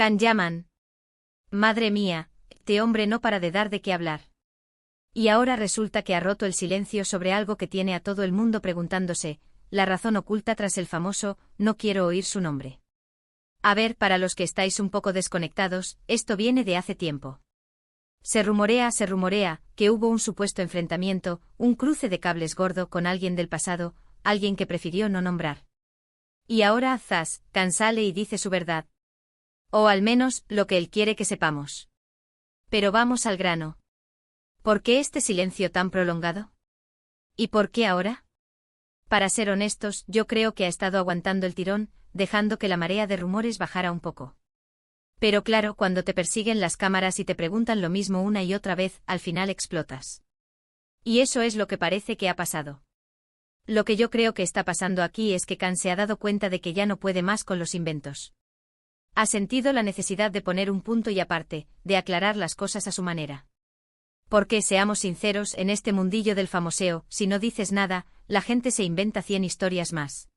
Can Yaman. Madre mía, este hombre no para de dar de qué hablar. Y ahora resulta que ha roto el silencio sobre algo que tiene a todo el mundo preguntándose, la razón oculta tras el famoso, no quiero oír su nombre. A ver, para los que estáis un poco desconectados, esto viene de hace tiempo. Se rumorea, que hubo un supuesto enfrentamiento, un cruce de cables gordo con alguien del pasado, alguien que prefirió no nombrar. Y ahora zas, Can sale y dice su verdad. O al menos, lo que él quiere que sepamos. Pero vamos al grano. ¿Por qué este silencio tan prolongado? ¿Y por qué ahora? Para ser honestos, yo creo que ha estado aguantando el tirón, dejando que la marea de rumores bajara un poco. Pero claro, cuando te persiguen las cámaras y te preguntan lo mismo una y otra vez, al final explotas. Y eso es lo que parece que ha pasado. Lo que yo creo que está pasando aquí es que Can se ha dado cuenta de que ya no puede más con los inventos. Ha sentido la necesidad de poner un punto y aparte, de aclarar las cosas a su manera. Porque, seamos sinceros, en este mundillo del famoseo, si no dices nada, la gente se inventa 100 historias más.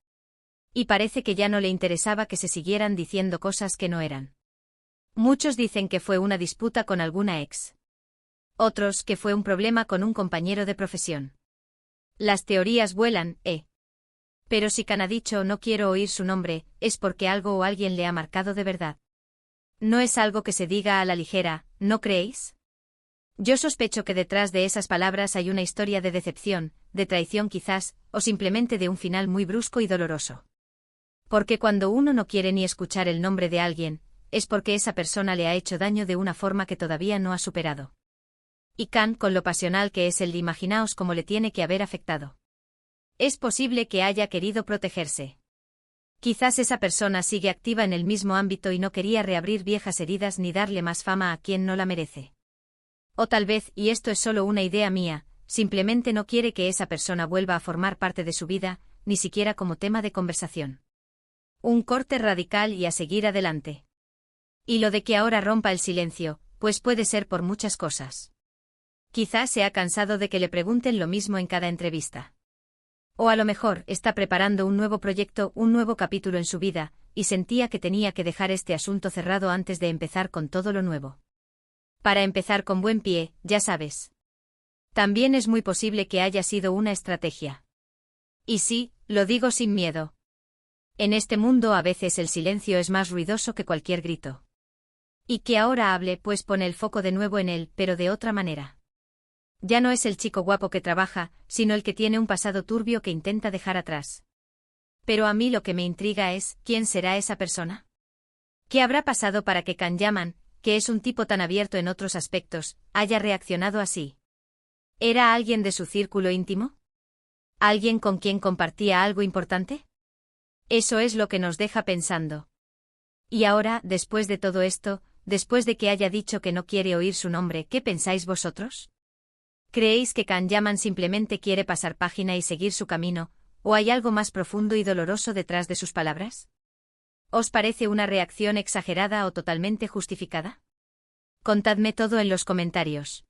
Y parece que ya no le interesaba que se siguieran diciendo cosas que no eran. Muchos dicen que fue una disputa con alguna ex. Otros que fue un problema con un compañero de profesión. Las teorías vuelan, Pero si Can ha dicho no quiero oír su nombre, es porque algo o alguien le ha marcado de verdad. No es algo que se diga a la ligera, ¿no creéis? Yo sospecho que detrás de esas palabras hay una historia de decepción, de traición quizás, o simplemente de un final muy brusco y doloroso. Porque cuando uno no quiere ni escuchar el nombre de alguien, es porque esa persona le ha hecho daño de una forma que todavía no ha superado. Y Can, con lo pasional que es él, imaginaos cómo le tiene que haber afectado. Es posible que haya querido protegerse. Quizás esa persona sigue activa en el mismo ámbito y no quería reabrir viejas heridas ni darle más fama a quien no la merece. O tal vez, y esto es solo una idea mía, simplemente no quiere que esa persona vuelva a formar parte de su vida, ni siquiera como tema de conversación. Un corte radical y a seguir adelante. Y lo de que ahora rompa el silencio, pues puede ser por muchas cosas. Quizás se ha cansado de que le pregunten lo mismo en cada entrevista. O a lo mejor está preparando un nuevo proyecto, un nuevo capítulo en su vida, y sentía que tenía que dejar este asunto cerrado antes de empezar con todo lo nuevo. Para empezar con buen pie, ya sabes. También es muy posible que haya sido una estrategia. Y sí, lo digo sin miedo. En este mundo a veces el silencio es más ruidoso que cualquier grito. Y que ahora hable pues pone el foco de nuevo en él, pero de otra manera. Ya no es el chico guapo que trabaja, sino el que tiene un pasado turbio que intenta dejar atrás. Pero a mí lo que me intriga es, ¿quién será esa persona? ¿Qué habrá pasado para que Can Yaman, que es un tipo tan abierto en otros aspectos, haya reaccionado así? ¿Era alguien de su círculo íntimo? ¿Alguien con quien compartía algo importante? Eso es lo que nos deja pensando. Y ahora, después de todo esto, después de que haya dicho que no quiere oír su nombre, ¿qué pensáis vosotros? ¿Creéis que Can Yaman simplemente quiere pasar página y seguir su camino, o hay algo más profundo y doloroso detrás de sus palabras? ¿Os parece una reacción exagerada o totalmente justificada? Contadme todo en los comentarios.